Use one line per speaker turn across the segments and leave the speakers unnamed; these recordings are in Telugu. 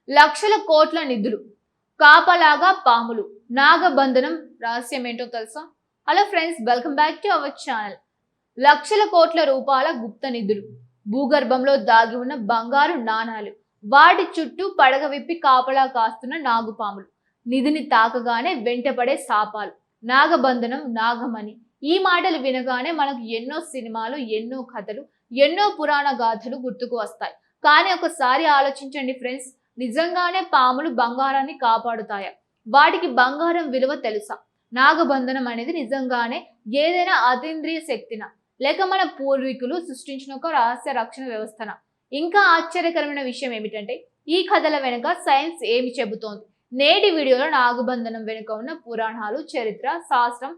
లక్షల కోట్ల నిధులు, కాపలాగా పాములు, నాగబంధనం రహస్యం ఏంటో తెలుసా? Hello friends, welcome back to our channel. లక్షల కోట్ల రూపాయల గుప్త నిధులు, భూగర్భంలో దాగి ఉన్న బంగారు నాణాలు, వాటి చుట్టూ పడగ విప్పి కాపలా కాస్తున్న నాగుపాములు, నిధిని తాకగానే వెంటపడే శాపాలు, నాగబంధనం, నాగమణి. ఈ మాటలు వినగానే మనకు ఎన్నో సినిమాలు, ఎన్నో కథలు, ఎన్నో పురాణ గాథలు గుర్తుకు వస్తాయి. కానీ ఒకసారి ఆలోచించండి ఫ్రెండ్స్, నిజంగానే పాములు బంగారాన్ని కాపాడుతాయా? వాటికి బంగారం విలువ తెలుసా? నాగబంధనం అనేది నిజంగానే ఏదైనా అతీంద్రియ శక్తినా, లేక మన పూర్వీకులు సృష్టించిన ఒక రహస్య రక్షణ వ్యవస్థన? ఇంకా ఆశ్చర్యకరమైన విషయం ఏమిటంటే, ఈ కథల వెనుక సైన్స్ ఏమి చెబుతోంది? నేటి వీడియోలో నాగబంధనం వెనుక ఉన్న పురాణాలు, చరిత్ర, శాస్త్రం,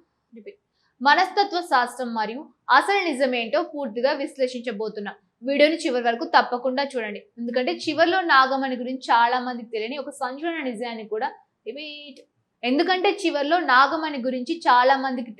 మనస్తత్వ శాస్త్రం మరియు అసలు నిజమేంటో పూర్తిగా విశ్లేషించబోతున్నాం. వీడియోని చివరి వరకు తప్పకుండా చూడండి, ఎందుకంటే చివరిలో నాగమణి గురించి చాలా మందికి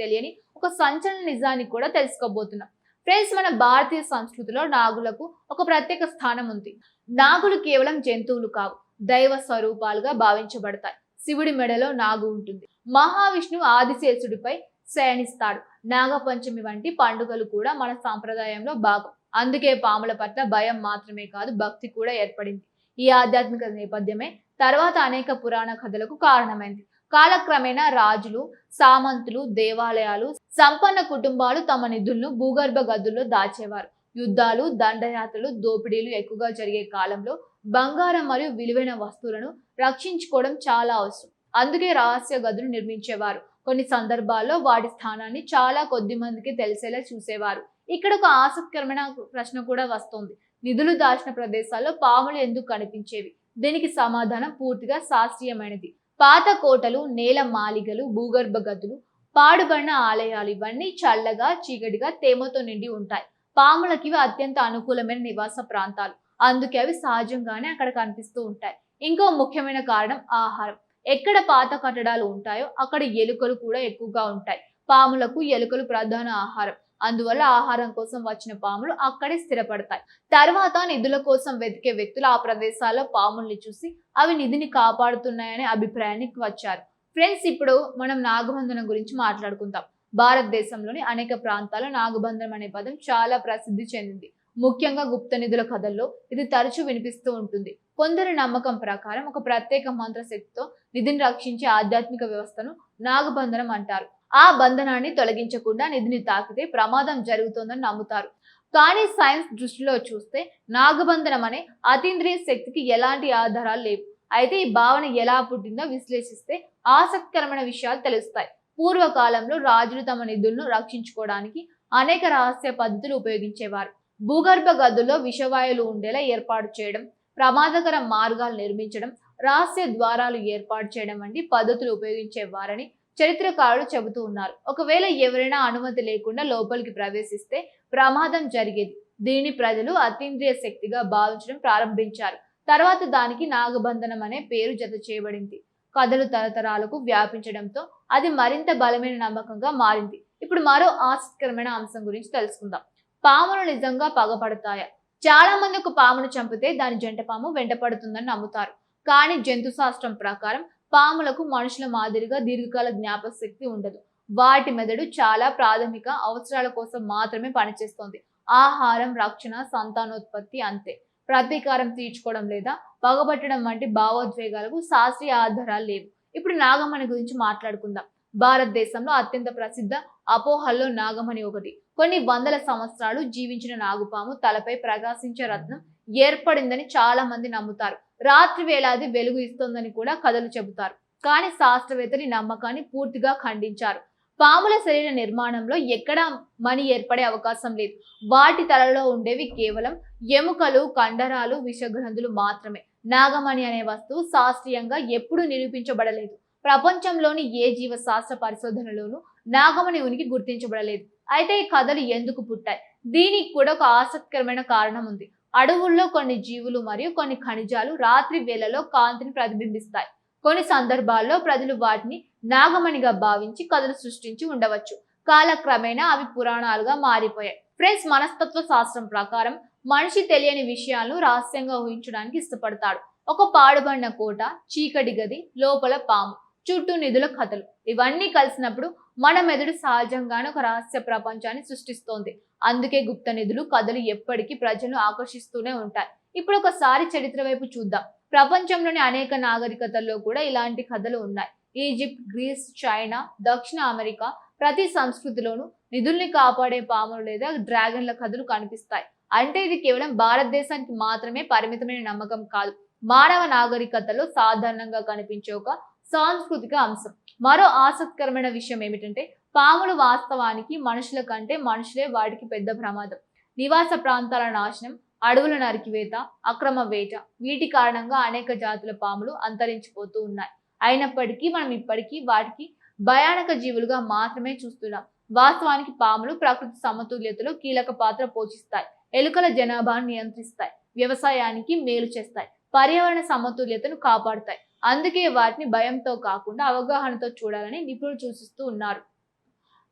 తెలియని ఒక సంచలన నిజాన్ని కూడా తెలుసుకోబోతున్నాం. ఫ్రెండ్స్, మన భారతీయ సంస్కృతిలో నాగులకు ఒక ప్రత్యేక స్థానం ఉంది. నాగులు కేవలం జంతువులు కావు, దైవ స్వరూపాలుగా భావించబడతాయి. శివుడి మెడలో నాగు ఉంటుంది. మహావిష్ణువు ఆదిశేషుడిపై శయనిస్తాడు. నాగపంచమి వంటి పండుగలు కూడా మన సాంప్రదాయంలో భాగం. అందుకే పాముల పట్ల భయం మాత్రమే కాదు, భక్తి కూడా ఏర్పడింది. ఈ ఆధ్యాత్మిక నేపథ్యమే తర్వాత అనేక పురాణ కథలకు కారణమైంది. కాలక్రమేణా రాజులు, సామంతులు, దేవాలయాలు, సంపన్న కుటుంబాలు తమ నిధులను భూగర్భ గదుల్లో దాచేవారు. యుద్ధాలు, దండయాత్రలు, దోపిడీలు ఎక్కువగా జరిగే కాలంలో బంగారం మరియు విలువైన వస్తువులను రక్షించుకోవడం చాలా అవసరం. అందుకే రహస్య గదులు నిర్మించేవారు. కొన్ని సందర్భాల్లో వాటి స్థానాన్ని చాలా కొద్ది మందికి తెలిసేలా చూసేవారు. ఇక్కడ ఒక ఆసక్తికరమైన ప్రశ్న కూడా వస్తుంది. నిధులు దాచిన ప్రదేశాల్లో పాములు ఎందుకు కనిపించేవి? దీనికి సమాధానం పూర్తిగా శాస్త్రీయమైనది. పాత కోటలు, నేల మాలిగలు, భూగర్భ గదులు, పాడుబడిన ఆలయాలు ఇవన్నీ చల్లగా, చీకటిగా, తేమతో నిండి ఉంటాయి. పాములకి ఇవి అత్యంత అనుకూలమైన నివాస ప్రాంతాలు. అందుకే అవి సహజంగానే అక్కడ కనిపిస్తూ ఉంటాయి. ఇంకో ముఖ్యమైన కారణం ఆహారం. ఎక్కడ పాత కట్టడాలు ఉంటాయో అక్కడ ఎలుకలు కూడా ఎక్కువగా ఉంటాయి. పాములకు ఎలుకలు ప్రధాన ఆహారం. అందువల్ల ఆహారం కోసం వచ్చిన పాములు అక్కడే స్థిరపడతాయి. తర్వాత నిధుల కోసం వెతికే వ్యక్తులు ఆ ప్రదేశాల్లో పాముల్ని చూసి అవి నిధిని కాపాడుతున్నాయనే అభిప్రాయానికి వచ్చారు. ఫ్రెండ్స్, ఇప్పుడు మనం నాగబంధనం గురించి మాట్లాడుకుందాం. భారతదేశంలోని అనేక ప్రాంతాల్లో నాగబంధనం అనే పదం చాలా ప్రసిద్ధి చెందింది. ముఖ్యంగా గుప్త నిధుల కథల్లో ఇది తరచూ వినిపిస్తూ ఉంటుంది. కొందరి నమ్మకం ప్రకారం ఒక ప్రత్యేక మంత్రశక్తితో నిధిని రక్షించే ఆధ్యాత్మిక వ్యవస్థను నాగబంధనం అంటారు. ఆ బంధనాన్ని తొలగించకుండా నిధిని తాకితే ప్రమాదం జరుగుతోందని నమ్ముతారు. కానీ సైన్స్ దృష్టిలో చూస్తే నాగబంధనం అనే అతీంద్రియ శక్తికి ఎలాంటి ఆధారాలు లేవు. అయితే ఈ భావన ఎలా పుట్టిందో విశ్లేషిస్తే ఆసక్తికరమైన విషయాలు తెలుస్తాయి. పూర్వకాలంలో రాజులు తమ నిధులను రక్షించుకోవడానికి అనేక రహస్య పద్ధతులు ఉపయోగించేవారు. భూగర్భ గదుల్లో విషవాయువులు ఉండేలా ఏర్పాటు చేయడం, ప్రమాదకర మార్గాలు నిర్మించడం, రహస్య ద్వారాలు ఏర్పాటు చేయడం వంటి పద్ధతులు ఉపయోగించేవారని చరిత్రకారులు చెబుతూ ఉన్నారు. ఒకవేళ ఎవరైనా అనుమతి లేకుండా లోపలికి ప్రవేశిస్తే ప్రమాదం జరిగేది. దీనిని ప్రజలు అతీంద్రియ శక్తిగా భావించడం ప్రారంభించారు. తర్వాత దానికి నాగబంధనం అనే పేరు జత చేయబడింది. కథలు తరతరాలకు వ్యాపించడంతో అది మరింత బలమైన నమ్మకంగా మారింది. ఇప్పుడు మరో ఆసక్తికరమైన అంశం గురించి తెలుసుకుందాం. పాములు నిజంగా పగపడతాయా? చాలా మంది ఒక పామును చంపితే దాని జంట పాము వెంటపడుతుందని నమ్ముతారు. కానీ జంతు శాస్త్రం ప్రకారం పాములకు మనుషుల మాదిరిగా దీర్ఘకాల జ్ఞాపక శక్తి ఉండదు. వాటి మెదడు చాలా ప్రాథమిక అవసరాల కోసం మాత్రమే పనిచేస్తుంది. ఆహారం, రక్షణ, సంతానోత్పత్తి అంతే. ప్రతీకారం తీర్చుకోవడం లేదా పగబట్టడం వంటి భావోద్వేగాలకు శాస్త్రీయ ఆధారాలు లేవు. ఇప్పుడు నాగమణి గురించి మాట్లాడుకుందాం. భారతదేశంలో అత్యంత ప్రసిద్ధ అపోహల్లో నాగమణి ఒకటి. కొన్ని వందల సంవత్సరాలు జీవించిన నాగుపాము తలపై ప్రకాశించే రత్నం ఏర్పడిందని చాలా మంది నమ్ముతారు. రాత్రి వేళాది వెలుగు ఇస్తోందని కూడా కథలు చెబుతారు. కానీ శాస్త్రవేత్తలు ఈ నమ్మకాన్ని పూర్తిగా ఖండించారు. పాముల శరీర నిర్మాణంలో ఎక్కడా మణి ఏర్పడే అవకాశం లేదు. వాటి తలలో ఉండేవి కేవలం ఎముకలు, కండరాలు, విషగ్రంథులు మాత్రమే. నాగమణి అనే వస్తువు శాస్త్రీయంగా ఎప్పుడూ నిరూపించబడలేదు. ప్రపంచంలోని ఏ జీవశాస్త్ర పరిశోధనలోనూ నాగమణి ఉనికి గుర్తించబడలేదు. అయితే ఈ కథలు ఎందుకు పుట్టాయి? దీనికి కూడా ఒక ఆసక్తికరమైన కారణం ఉంది. అడవుల్లో కొన్ని జీవులు మరియు కొన్ని ఖనిజాలు రాత్రి వేళలో కాంతిని ప్రతిబింబిస్తాయి. కొన్ని సందర్భాల్లో ప్రజలు వాటిని నాగమణిగా భావించి కథలు సృష్టించి ఉండవచ్చు. కాలక్రమేణా అవి పురాణాలుగా మారిపోయాయి. ఫ్రెండ్స్, మనస్తత్వ శాస్త్రం ప్రకారం మనిషి తెలియని విషయాలను రహస్యంగా ఊహించడానికి ఇష్టపడతాడు. ఒక పాడుబడిన కోట, చీకటి గది, లోపల పాము, చుట్టూ నిధుల కథలు ఇవన్నీ కలిసినప్పుడు మన మెదడు సహజంగానే ఒక రహస్య ప్రపంచాన్ని సృష్టిస్తోంది. అందుకే గుప్త నిధులు కథలు ఎప్పటికీ ప్రజలను ఆకర్షిస్తూనే ఉంటాయి. ఇప్పుడు ఒకసారి చరిత్ర వైపు చూద్దాం. ప్రపంచంలోని అనేక నాగరికతల్లో కూడా ఇలాంటి కథలు ఉన్నాయి. ఈజిప్ట్, గ్రీస్, చైనా, దక్షిణ అమెరికా ప్రతి సంస్కృతిలోనూ నిధుల్ని కాపాడే పాములు లేదా డ్రాగన్ల కథలు కనిపిస్తాయి. అంటే ఇది కేవలం భారతదేశానికి మాత్రమే పరిమితమైన నమ్మకం కాదు. మానవ నాగరికతలో సాధారణంగా కనిపించే ఒక సాంస్కృతిక అంశం. మరో ఆసక్తికరమైన విషయం ఏమిటంటే పాములు వాస్తవానికి మనుషుల కంటే మనుషులే వాటికి పెద్ద ప్రమాదం. నివాస ప్రాంతాల నాశనం, అడవుల నరికివేత, అక్రమ వేట వీటి కారణంగా అనేక జాతుల పాములు అంతరించిపోతూ ఉన్నాయి. అయినప్పటికీ మనం ఇప్పటికీ వాటికి భయానక జీవులుగా మాత్రమే చూస్తున్నాం. వాస్తవానికి పాములు ప్రకృతి సమతుల్యతలో కీలక పాత్ర పోషిస్తాయి. ఎలుకల జనాభాను నియంత్రిస్తాయి, వ్యవసాయానికి మేలు చేస్తాయి, పర్యావరణ సమతుల్యతను కాపాడుతాయి. అందుకే వాటిని భయంతో కాకుండా అవగాహనతో చూడాలని నిపుణులు సూచిస్తూ ఉన్నారు.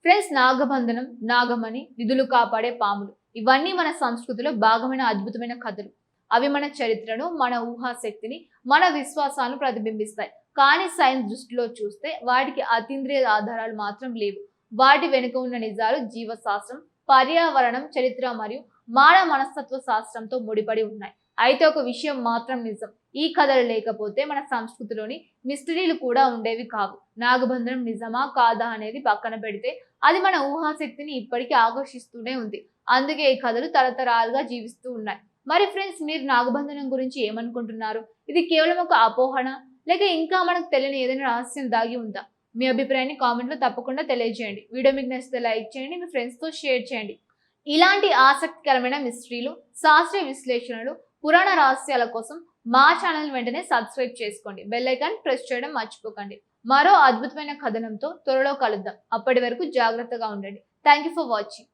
ఫ్రెండ్స్, నాగబంధనం, నాగమణి, నిధులు కాపాడే పాములు ఇవన్నీ మన సంస్కృతిలో భాగమైన అద్భుతమైన కథలు. అవి మన చరిత్రను, మన ఊహాశక్తిని, మన విశ్వాసాలను ప్రతిబింబిస్తాయి. కానీ సైన్స్ దృష్టిలో చూస్తే వాటికి అతీంద్రియ ఆధారాలు మాత్రం లేవు. వాటి వెనుక ఉన్న నిజాలు జీవశాస్త్రం, పర్యావరణం, చరిత్ర మరియు మానవ మనస్తత్వ శాస్త్రంతో ముడిపడి ఉన్నాయి. అయితే ఒక విషయం మాత్రం నిజం, ఈ కథలు లేకపోతే మన సంస్కృతిలోని మిస్టరీలు కూడా ఉండేవి కావు. నాగబంధనం నిజమా కాదా అనేది పక్కన పెడితే అది మన ఊహాశక్తిని ఇప్పటికీ ఆకర్షిస్తూనే ఉంది. అందుకే ఈ కథలు తరతరాలుగా జీవిస్తూ ఉన్నాయి. మరి ఫ్రెండ్స్, మీరు నాగబంధనం గురించి ఏమనుకుంటున్నారు? ఇది కేవలం ఒక అపోహన, లేక ఇంకా మనకు తెలియని ఏదైనా రహస్యం దాగి ఉందా? మీ అభిప్రాయాన్ని కామెంట్లో తప్పకుండా తెలియజేయండి. వీడియో మీకు నచ్చితే లైక్ చేయండి, మీ ఫ్రెండ్స్తో షేర్ చేయండి. ఇలాంటి ఆసక్తికరమైన మిస్టరీలు, శాస్త్రీయ విశ్లేషణలు, పురాణ రహస్యాల కోసం మా ఛానల్ వెంటనే సబ్స్క్రైబ్ చేసుకోండి. బెల్ ఐకాన్ ప్రెస్ చేయడం మర్చిపోకండి. మరో అద్భుతమైన కథనంతో త్వరలో కలుద్దాం. అప్పటి వరకు జాగ్రత్తగా ఉండండి. Thank you for watching.